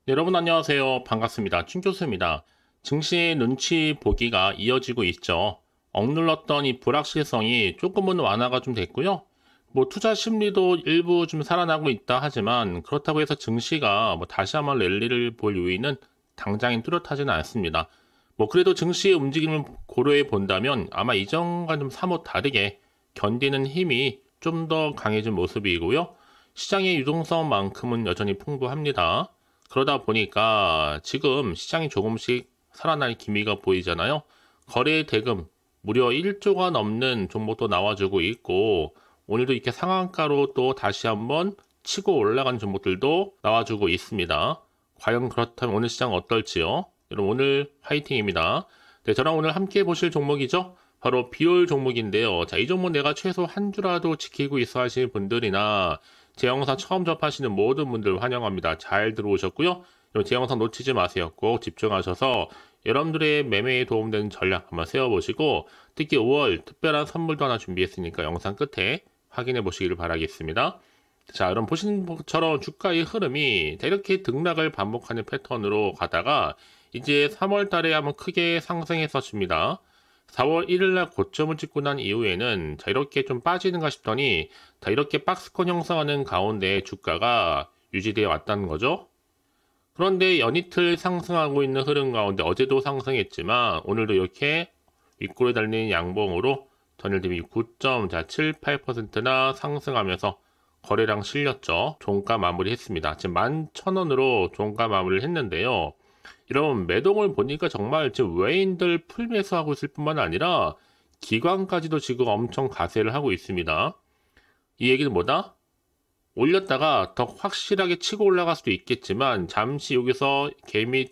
네, 여러분 안녕하세요. 반갑습니다. 춘 교수입니다. 증시의 눈치 보기가 이어지고 있죠. 억눌렀던 이 불확실성이 조금은 완화가 좀 됐고요. 뭐 투자 심리도 일부 좀 살아나고 있다 하지만 그렇다고 해서 증시가 뭐 다시 한번 랠리를 볼 요인은 당장엔 뚜렷하지는 않습니다. 뭐 그래도 증시의 움직임을 고려해 본다면 아마 이전과 좀 사뭇 다르게 견디는 힘이 좀 더 강해진 모습이고요. 시장의 유동성만큼은 여전히 풍부합니다. 그러다 보니까 지금 시장이 조금씩 살아날 기미가 보이잖아요. 거래 대금 무려 1조가 넘는 종목도 나와주고 있고, 오늘도 이렇게 상한가로 또 다시 한번 치고 올라간 종목들도 나와주고 있습니다. 과연 그렇다면 오늘 시장 어떨지요? 여러분 오늘 화이팅입니다. 네, 저랑 오늘 함께 보실 종목이죠. 바로 비올 종목인데요. 자, 이 종목 내가 최소 한 주라도 지키고 있어 하시는 분들이나 제 영상 처음 접하시는 모든 분들 환영합니다. 잘 들어오셨고요. 제 영상 놓치지 마세요. 꼭 집중하셔서 여러분들의 매매에 도움되는 전략 한번 세워보시고, 특히 5월 특별한 선물도 하나 준비했으니까 영상 끝에 확인해 보시기를 바라겠습니다. 자, 여러분 보시는 것처럼 주가의 흐름이 이렇게 등락을 반복하는 패턴으로 가다가 이제 3월 달에 한번 크게 상승했었습니다. 4월 1일 날 고점을 찍고 난 이후에는 자, 이렇게 좀 빠지는가 싶더니 자, 이렇게 박스권 형성하는 가운데 주가가 유지되어 왔다는 거죠. 그런데 연이틀 상승하고 있는 흐름 가운데 어제도 상승했지만 오늘도 이렇게 윗골에 달리는 양봉으로 전일 대비 9.78%나 상승하면서 거래량 실렸죠. 종가 마무리했습니다. 지금 11,000원으로 종가 마무리를 했는데요. 이런 매동을 보니까 정말 지금 외인들 풀매수하고 있을 뿐만 아니라 기관까지도 지금 엄청 가세를 하고 있습니다. 이 얘기는 뭐다? 올렸다가 더 확실하게 치고 올라갈 수도 있겠지만 잠시 여기서 개미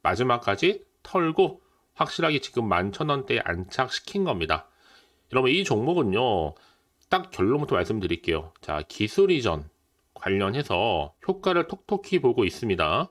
마지막까지 털고 확실하게 지금 11,000원대에 안착시킨 겁니다. 여러분 이 종목은요, 딱 결론부터 말씀드릴게요. 자, 기술 이전 관련해서 효과를 톡톡히 보고 있습니다.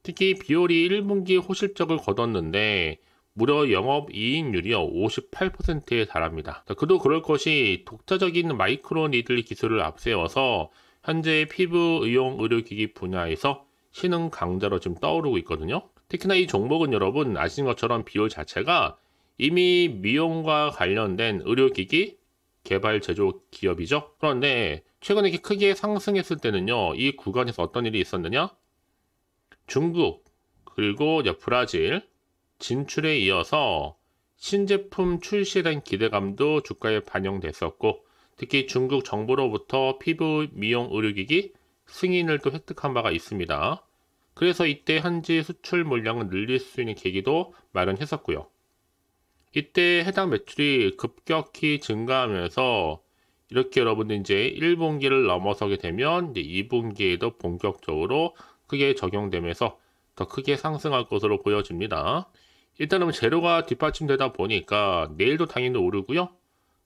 특히 비올이 1분기 호실적을 거뒀는데 무려 영업이익률이요 58%에 달합니다. 그도 그럴 것이 독자적인 마이크로 니들 기술을 앞세워서 현재 피부 의용 의료기기 분야에서 신흥 강자로 지금 떠오르고 있거든요. 특히나 이 종목은 여러분 아시는 것처럼 비올 자체가 이미 미용과 관련된 의료기기 개발 제조 기업이죠. 그런데 최근에 이렇게 크게 상승했을 때는요, 이 구간에서 어떤 일이 있었느냐? 중국 그리고 브라질 진출에 이어서 신제품 출시에 대한 기대감도 주가에 반영됐었고, 특히 중국 정부로부터 피부 미용 의료기기 승인을 또 획득한 바가 있습니다. 그래서 이때 현지 수출 물량을 늘릴 수 있는 계기도 마련했었고요. 이때 해당 매출이 급격히 증가하면서 이렇게 여러분들 이제 1분기를 넘어서게 되면 이제 2분기에도 본격적으로 크게 적용되면서 더 크게 상승할 것으로 보여집니다. 일단은 재료가 뒷받침되다 보니까 내일도 당연히 오르고요.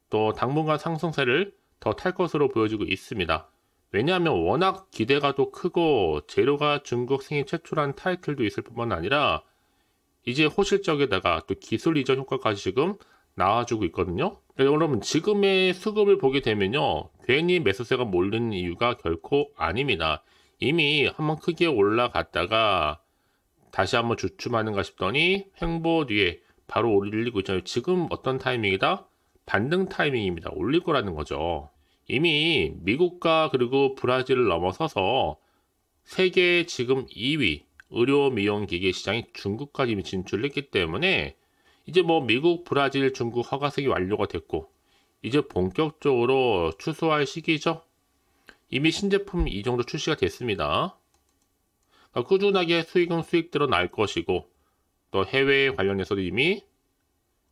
또 당분간 상승세를 더 탈 것으로 보여지고 있습니다. 왜냐하면 워낙 기대가 또 크고 재료가 중국 생애 최초란 타이틀도 있을 뿐만 아니라 이제 호실적에다가 또 기술 이전 효과까지 지금 나와주고 있거든요. 여러분 지금의 수급을 보게 되면요, 괜히 매수세가 몰리는 이유가 결코 아닙니다. 이미 한번 크게 올라갔다가 다시 한번 주춤하는가 싶더니 횡보 뒤에 바로 올리고 있잖아요. 지금 어떤 타이밍이다? 반등 타이밍입니다. 올릴 거라는 거죠. 이미 미국과 그리고 브라질을 넘어서서 세계 지금 2위 의료 미용 기계 시장이 중국까지 이미 진출했기 때문에 이제 뭐 미국, 브라질, 중국 허가색이 완료가 됐고 이제 본격적으로 추수할 시기죠. 이미 신제품 이 정도 출시가 됐습니다. 꾸준하게 수익대로 날 것이고 또 해외 관련해서도 이미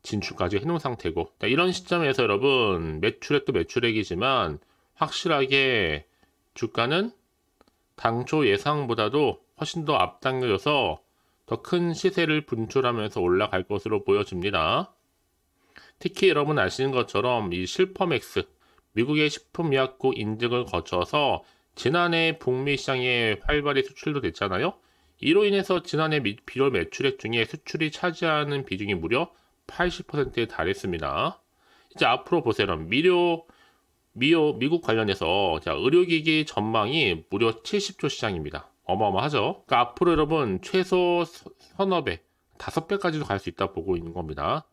진출까지 해놓은 상태고, 이런 시점에서 여러분 매출액도 매출액이지만 확실하게 주가는 당초 예상보다도 훨씬 더 앞당겨져서 더 큰 시세를 분출하면서 올라갈 것으로 보여집니다. 특히 여러분 아시는 것처럼 이 실퍼맥스 미국의 식품의약국 인증을 거쳐서 지난해 북미 시장에 활발히 수출도 됐잖아요. 이로 인해서 지난해 비료 매출액 중에 수출이 차지하는 비중이 무려 80%에 달했습니다. 이제 앞으로 보세요. 미국 관련해서 자, 의료기기 전망이 무려 70조 시장입니다. 어마어마하죠. 그러니까 앞으로 여러분 최소 서너 배, 5배까지도 갈 수 있다 보고 있는 겁니다.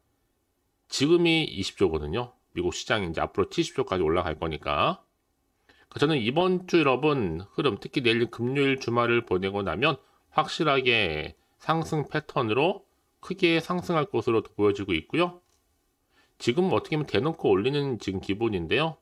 지금이 20조거든요. 미국 시장이 이제 앞으로 70조까지 올라갈 거니까. 저는 이번 주 여러분 흐름, 특히 내일 금요일 주말을 보내고 나면 확실하게 상승 패턴으로 크게 상승할 것으로 보여지고 있고요. 지금 어떻게 보면 대놓고 올리는 지금 기분인데요.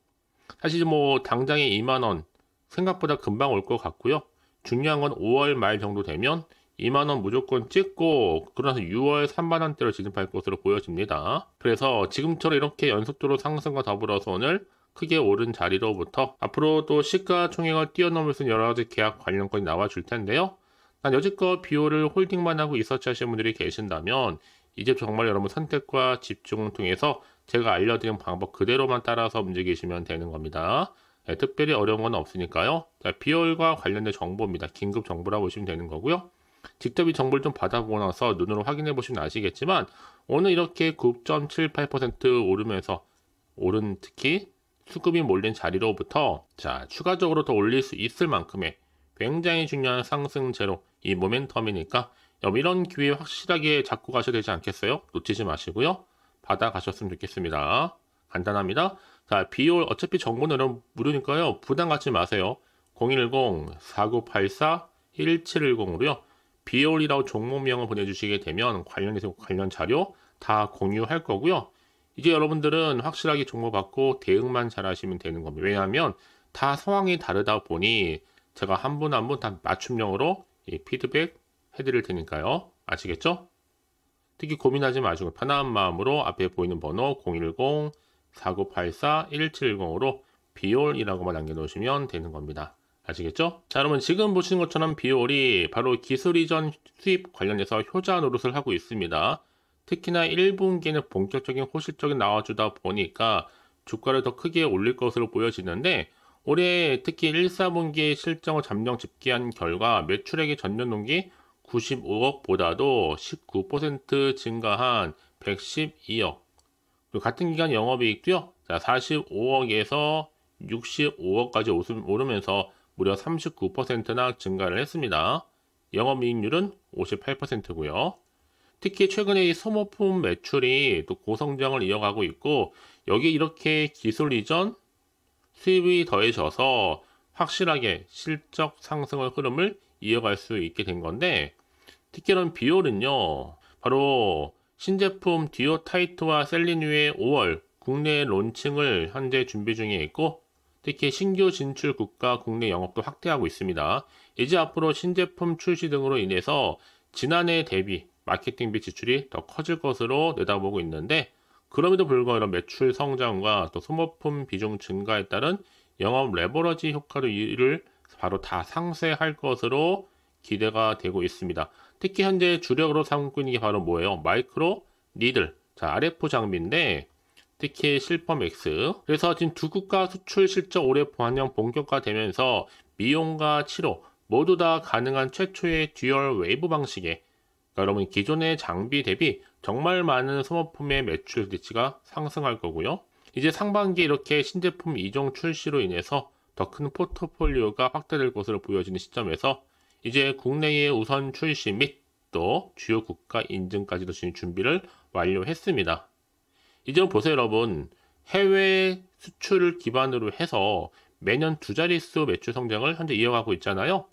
사실 뭐 당장에 2만원 생각보다 금방 올 것 같고요. 중요한 건 5월 말 정도 되면 2만원 무조건 찍고 그러나서 6월 3만원대로 진입할 것으로 보여집니다. 그래서 지금처럼 이렇게 연속적으로 상승과 더불어서 오늘 크게 오른 자리로부터 앞으로 또 시가총액을 뛰어넘을 수 있는 여러가지 계약 관련권이 나와줄 텐데요. 난 여지껏 비오를 홀딩만 하고 있었지 하시는 분들이 계신다면 이제 정말 여러분 선택과 집중을 통해서 제가 알려드린 방법 그대로만 따라서 움직이시면 되는 겁니다. 네, 특별히 어려운 건 없으니까요. 자, 비올과 관련된 정보입니다. 긴급 정보라고 보시면 되는 거고요. 직접 이 정보를 좀 받아보고 나서 눈으로 확인해 보시면 아시겠지만 오늘 이렇게 9.78% 오르면서 오른 특히 수급이 몰린 자리로부터 자 추가적으로 더 올릴 수 있을 만큼의 굉장히 중요한 상승제로 이 모멘텀이니까 이런 기회에 확실하게 잡고 가셔야 되지 않겠어요? 놓치지 마시고요. 받아가셨으면 좋겠습니다. 간단합니다. 자, 비올 어차피 정보는 여러분 무료니까요. 부담 갖지 마세요. 010-4984-1710으로요. 비올이라고 종목명을 보내주시게 되면 관련해서 관련 자료 다 공유할 거고요. 이제 여러분들은 확실하게 정보 받고 대응만 잘 하시면 되는 겁니다. 왜냐하면 다 상황이 다르다 보니 제가 한 분 한 분 다 맞춤형으로 피드백 해드릴 테니까요. 아시겠죠? 특히 고민하지 마시고 편안한 마음으로 앞에 보이는 번호 010-4984-1710으로 비올이라고만 남겨놓으시면 되는 겁니다. 아시겠죠? 자, 여러분 지금 보시는 것처럼 비올이 바로 기술 이전 수입 관련해서 효자 노릇을 하고 있습니다. 특히나 1분기는 본격적인 호실적이 나와주다 보니까 주가를 더 크게 올릴 것으로 보여지는데 올해 특히 1, 4분기 실적을 잠정 집계한 결과 매출액의 전년 동기 95억보다도 19% 증가한 112억 그리고 같은 기간 영업이익도요 45억에서 65억까지 오르면서 무려 39%나 증가를 했습니다. 영업이익률은 58%고요. 특히 최근에 이 소모품 매출이 또 고성장을 이어가고 있고 여기 이렇게 기술 이전 수입이 더해져서 확실하게 실적 상승의 흐름을 이어갈 수 있게 된 건데 특히 이런 비올은요 바로 신제품 듀오 타이트와 셀리뉴의 5월 국내 론칭을 현재 준비 중에 있고 특히 신규 진출 국가 국내 영업도 확대하고 있습니다. 이제 앞으로 신제품 출시 등으로 인해서 지난해 대비 마케팅비 지출이 더 커질 것으로 내다보고 있는데 그럼에도 불구하고 이런 매출 성장과 또 소모품 비중 증가에 따른 영업 레버러지 효과로 이를 바로 다 상쇄할 것으로 기대가 되고 있습니다. 특히 현재 주력으로 삼고 있는 게 바로 뭐예요? 마이크로 니들, 자 RF 장비인데 특히 실펌 X. 그래서 지금 두 국가 수출 실적 올해 반영 본격화되면서 미용과 치료 모두 다 가능한 최초의 듀얼 웨이브 방식의 그러니까 여러분 기존의 장비 대비 정말 많은 소모품의 매출 기대치가 상승할 거고요. 이제 상반기에 이렇게 신제품 이종 출시로 인해서 더 큰 포트폴리오가 확대될 것으로 보여지는 시점에서 이제 국내의 우선 출시 및 또 주요 국가 인증까지도 지금 준비를 완료했습니다. 이제 보세요 여러분 해외 수출을 기반으로 해서 매년 두 자릿수 매출 성장을 현재 이어가고 있잖아요.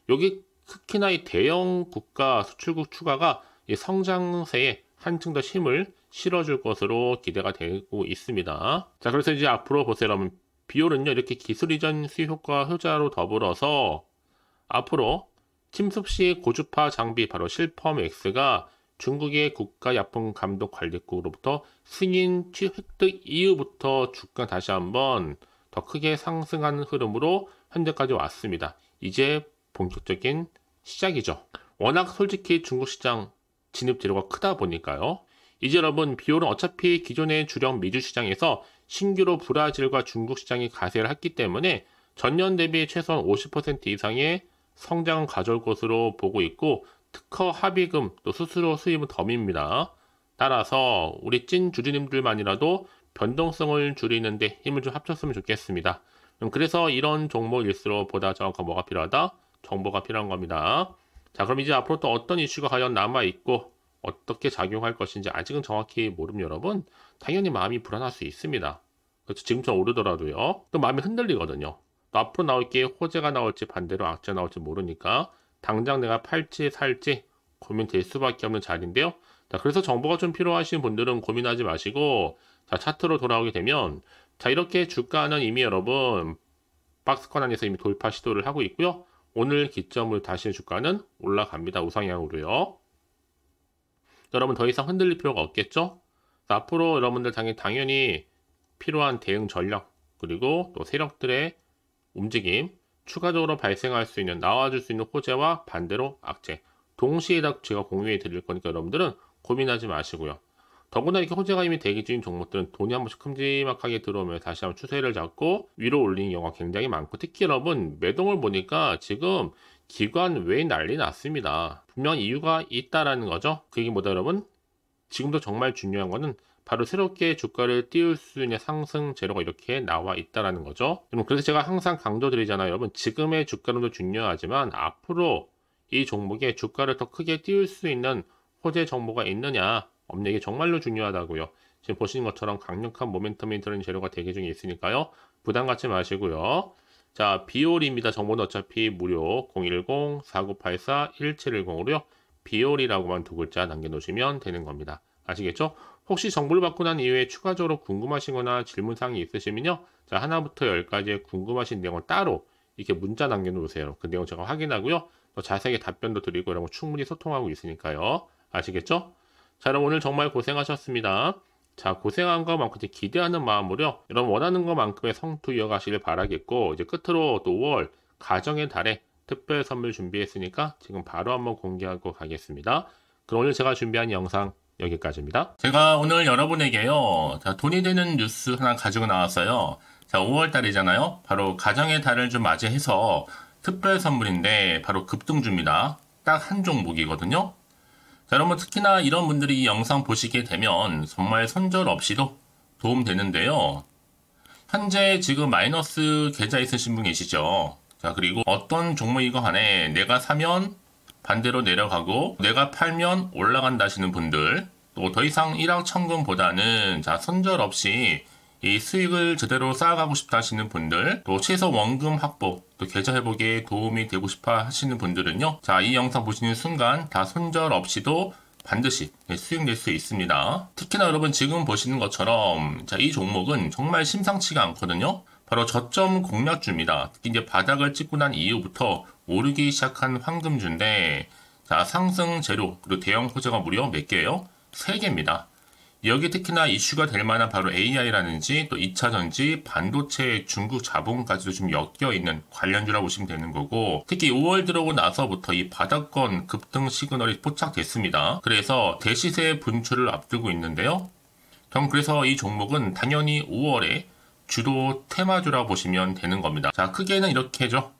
여기 특히나 이 대형 국가 수출국 추가가 이 성장세에 한층 더 힘을 실어줄 것으로 기대가 되고 있습니다. 자, 그래서 이제 앞으로 보세요 여러분 비올은요 이렇게 기술 이전 수익 효과 효자로 더불어서 앞으로 침습 시 고주파 장비 바로 실펌 X가 중국의 국가약품감독관리국으로부터 승인 획득 이후부터 주가 다시 한번 더 크게 상승하는 흐름으로 현재까지 왔습니다. 이제 본격적인 시작이죠. 워낙 솔직히 중국 시장 진입 재료가 크다 보니까요. 이제 여러분 비올은 어차피 기존의 주력 미주 시장에서 신규로 브라질과 중국 시장이 가세를 했기 때문에 전년 대비 최소한 50% 이상의 성장을 가져올 것으로 보고 있고 특허 합의금 또 수수료 수입은 덤입니다. 따라서 우리 찐 주주님들만이라도 변동성을 줄이는데 힘을 좀 합쳤으면 좋겠습니다. 그래서 이런 종목일수록 보다 정확한 뭐가 필요하다? 정보가 필요한 겁니다. 자, 그럼 이제 앞으로 또 어떤 이슈가 과연 남아있고 어떻게 작용할 것인지 아직은 정확히 모르면 여러분 당연히 마음이 불안할 수 있습니다. 그렇죠. 지금처럼 오르더라도요. 또 마음이 흔들리거든요. 또 앞으로 나올 게 호재가 나올지 반대로 악재가 나올지 모르니까 당장 내가 팔지 살지 고민될 수밖에 없는 자리인데요. 자, 그래서 정보가 좀 필요하신 분들은 고민하지 마시고 자, 차트로 돌아오게 되면 자, 이렇게 주가는 이미 여러분 박스권 안에서 이미 돌파 시도를 하고 있고요. 오늘 기점을 다시 주가는 올라갑니다. 우상향으로요. 여러분 더 이상 흔들릴 필요가 없겠죠? 앞으로 여러분들 당연히 필요한 대응 전략 그리고 또 세력들의 움직임 추가적으로 발생할 수 있는 나와줄 수 있는 호재와 반대로 악재 동시에 다 제가 공유해 드릴 거니까 여러분들은 고민하지 마시고요. 더구나 이렇게 호재가 이미 대기 중인 종목들은 돈이 한 번씩 큼지막하게 들어오면 다시 한번 추세를 잡고 위로 올리는 경우가 굉장히 많고 특히 여러분 매동을 보니까 지금 기관 외에 난리 났습니다. 분명 이유가 있다라는 거죠. 그 얘기 뭐다 여러분? 지금도 정말 중요한 거는 바로 새롭게 주가를 띄울 수 있는 상승 재료가 이렇게 나와 있다라는 거죠. 그래서 제가 항상 강조드리잖아요. 여러분 지금의 주가도 중요하지만 앞으로 이 종목에 주가를 더 크게 띄울 수 있는 호재 정보가 있느냐 없는 게 정말로 중요하다고요. 지금 보시는 것처럼 강력한 모멘텀이 드는 재료가 대기 중에 있으니까요. 부담 갖지 마시고요. 자, 비올입니다. 정보는 어차피 무료 010-4984-1710으로요. 비올이라고만 두 글자 남겨놓으시면 되는 겁니다. 아시겠죠? 혹시 정보를 받고 난 이후에 추가적으로 궁금하신 거나 질문사항이 있으시면요. 자, 하나부터 10까지의 궁금하신 내용을 따로 이렇게 문자 남겨놓으세요. 그 내용 제가 확인하고요. 더 자세하게 답변도 드리고 이런 거 충분히 소통하고 있으니까요. 아시겠죠? 자, 그럼 오늘 정말 고생하셨습니다. 자, 고생한 것만큼 기대하는 마음으로요. 여러분 원하는 것만큼의 성투 이어가시길 바라겠고 이제 끝으로 또 5월 가정의 달에 특별 선물 준비했으니까 지금 바로 한번 공개하고 가겠습니다. 그럼 오늘 제가 준비한 영상 여기까지입니다. 제가 오늘 여러분에게요. 자, 돈이 되는 뉴스 하나 가지고 나왔어요. 자, 5월 달이잖아요. 바로 가정의 달을 좀 맞이해서 특별 선물인데 바로 급등주입니다. 딱 한 종목이거든요. 자, 여러분 특히나 이런 분들이 이 영상 보시게 되면 정말 손절 없이도 도움되는데요. 현재 지금 마이너스 계좌 있으신 분 계시죠? 자, 그리고 어떤 종목이건 간에 내가 사면 반대로 내려가고 내가 팔면 올라간다 하시는 분들 또 더 이상 일확천금보다는 자, 손절 없이 이 수익을 제대로 쌓아가고 싶다 하시는 분들 또 최소 원금 확보 또 계좌 회복에 도움이 되고 싶어 하시는 분들은요. 자, 이 영상 보시는 순간 다 손절 없이도 반드시 수익 낼 수 있습니다. 특히나 여러분 지금 보시는 것처럼 자, 이 종목은 정말 심상치가 않거든요. 바로 저점 공략주입니다. 특히 이제 바닥을 찍고 난 이후부터 오르기 시작한 황금주인데 자, 상승 재료 그리고 대형 호재가 무려 몇 개예요? 3개입니다. 여기 특히나 이슈가 될 만한 바로 AI라든지 또 2차전지, 반도체, 중국 자본까지도 좀 엮여있는 관련주라고 보시면 되는 거고 특히 5월 들어오고 나서부터 이 바닥권 급등 시그널이 포착됐습니다. 그래서 대시세 분출을 앞두고 있는데요. 그럼 그래서 이 종목은 당연히 5월에 주도 테마주라고 보시면 되는 겁니다. 자, 크게는 이렇게죠.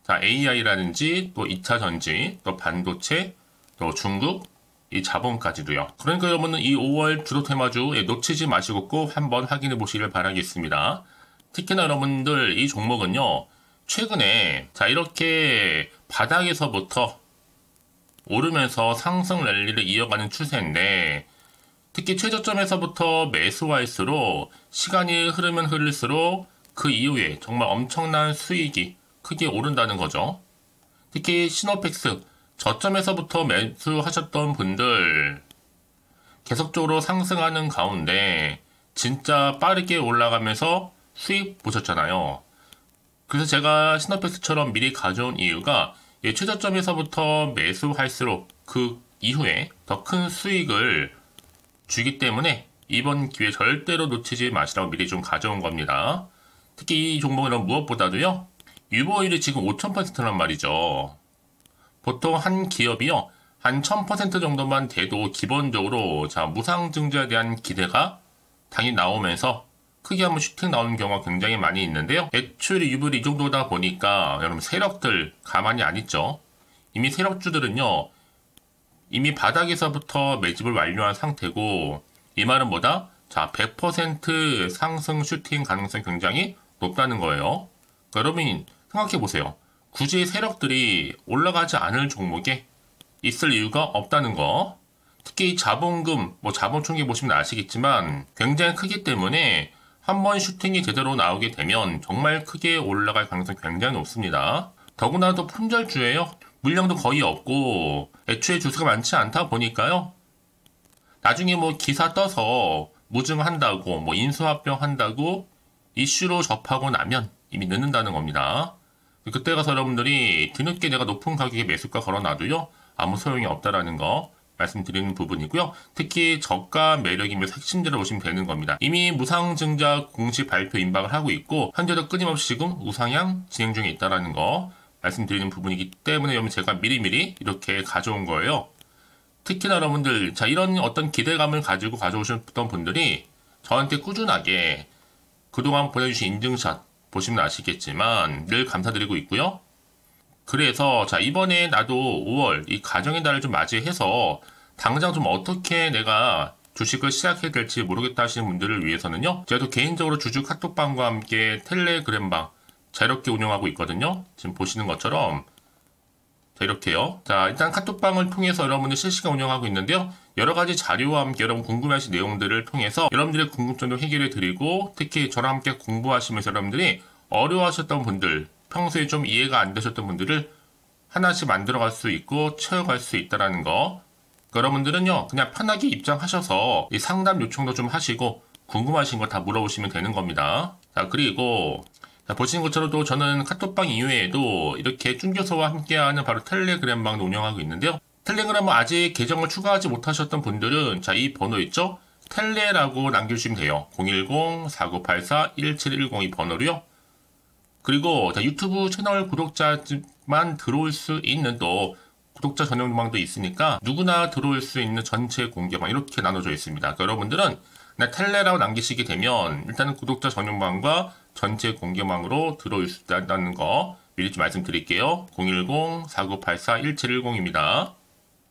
자, AI라든지 또 2차전지, 또 반도체, 또 중국, 이 자본까지도요. 그러니까 여러분은 이 5월 주도 테마주 놓치지 마시고 꼭 한번 확인해 보시길 바라겠습니다. 특히나 여러분들 이 종목은요. 최근에 자, 이렇게 바닥에서부터 오르면서 상승 랠리를 이어가는 추세인데 특히 최저점에서부터 매수할수록 시간이 흐르면 흐를수록 그 이후에 정말 엄청난 수익이 크게 오른다는 거죠. 특히 시노펙스 저점에서부터 매수하셨던 분들 계속적으로 상승하는 가운데 진짜 빠르게 올라가면서 수익 보셨잖아요. 그래서 제가 시노펙스처럼 미리 가져온 이유가 최저점에서부터 매수할수록 그 이후에 더 큰 수익을 주기 때문에 이번 기회 절대로 놓치지 마시라고 미리 좀 가져온 겁니다. 특히 이 종목은 무엇보다도요. 유보율이 지금 5000%란 말이죠. 보통 한 기업이요. 한 1000% 정도만 돼도 기본적으로 자, 무상증자에 대한 기대가 당연히 나오면서 크게 한번 슈팅 나오는 경우가 굉장히 많이 있는데요. 매출이 유불이 이 정도다 보니까 여러분 세력들 가만히 안 있죠. 이미 세력주들은요. 이미 바닥에서부터 매집을 완료한 상태고 이 말은 뭐다? 자, 100% 상승 슈팅 가능성이 굉장히 높다는 거예요. 그러니까 여러분 생각해 보세요. 굳이 세력들이 올라가지 않을 종목에 있을 이유가 없다는 거. 특히 자본금, 자본 총계 보시면 아시겠지만 굉장히 크기 때문에 한번 슈팅이 제대로 나오게 되면 정말 크게 올라갈 가능성이 굉장히 높습니다. 더구나도 품절주예요. 물량도 거의 없고 애초에 주수가 많지 않다 보니까요. 나중에 기사 떠서 무증한다고 인수합병 한다고 이슈로 접하고 나면 이미 늦는다는 겁니다. 그때 가서 여러분들이 뒤늦게 내가 높은 가격에 매수가 걸어놔도요. 아무 소용이 없다라는 거 말씀드리는 부분이고요. 특히 저가 매력이면서 핵심들을 보시면 되는 겁니다. 이미 무상증자 공시 발표 임박을 하고 있고 현재도 끊임없이 지금 우상향 진행 중에 있다라는 거 말씀드리는 부분이기 때문에 여러분 제가 미리미리 이렇게 가져온 거예요. 특히나 여러분들 이런 어떤 기대감을 가지고 가져오셨던 분들이 저한테 꾸준하게 그동안 보내주신 인증샷 보시면 아시겠지만 늘 감사드리고 있고요. 그래서 이번에 나도 5월 이 가정의 달을 좀 맞이해서 당장 좀 어떻게 내가 주식을 시작해야 될지 모르겠다 하시는 분들을 위해서는요. 제가 또 개인적으로 주주 카톡방과 함께 텔레그램방 자유롭게 운영하고 있거든요. 지금 보시는 것처럼 이렇게요. 일단 카톡방을 통해서 여러분들 실시간 운영하고 있는데요. 여러 가지 자료와 함께 여러분 궁금해하신 내용들을 통해서 여러분들의 궁금증도 해결해 드리고 특히 저랑 함께 공부하시면서 여러분들이 어려워하셨던 분들 평소에 좀 이해가 안 되셨던 분들을 하나씩 만들어갈 수 있고 채워갈 수 있다는 거. 여러분들은요 그냥 편하게 입장하셔서 이 상담 요청도 좀 하시고 궁금하신 거 다 물어보시면 되는 겁니다. 그리고 보시는 것처럼 또 저는 카톡방 이외에도 이렇게 쭝교서와 함께하는 바로 텔레그램방도 운영하고 있는데요. 텔레그램은 아직 계정을 추가하지 못하셨던 분들은 이 번호 있죠? 텔레라고 남겨주시면 돼요. 010-4984-1710 이 번호로요. 그리고 유튜브 채널 구독자만 들어올 수 있는 또 구독자 전용방도 있으니까 누구나 들어올 수 있는 전체 공개방 이렇게 나눠져 있습니다. 그러니까 여러분들은 그냥 텔레라고 남기시게 되면 일단은 구독자 전용방과 전체 공개방으로 들어올 수 있다는 거 미리 좀 말씀드릴게요. 010-4984-1710입니다.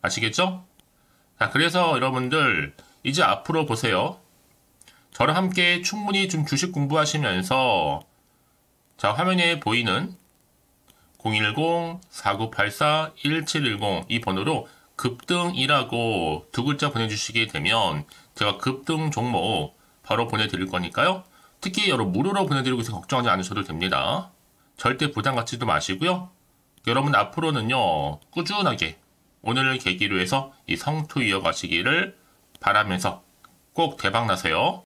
아시겠죠? 그래서 여러분들 이제 앞으로 보세요. 저랑 함께 충분히 좀 주식 공부하시면서 화면에 보이는 010-4984-1710 이 번호로 급등이라고 두 글자 보내주시게 되면 제가 급등 종목 바로 보내드릴 거니까요. 특히 여러분 무료로 보내드리고 있어서 걱정하지 않으셔도 됩니다. 절대 부담 갖지도 마시고요. 여러분 앞으로는요 꾸준하게 오늘을 계기로 해서 이 성투 이어가시기를 바라면서 꼭 대박 나세요.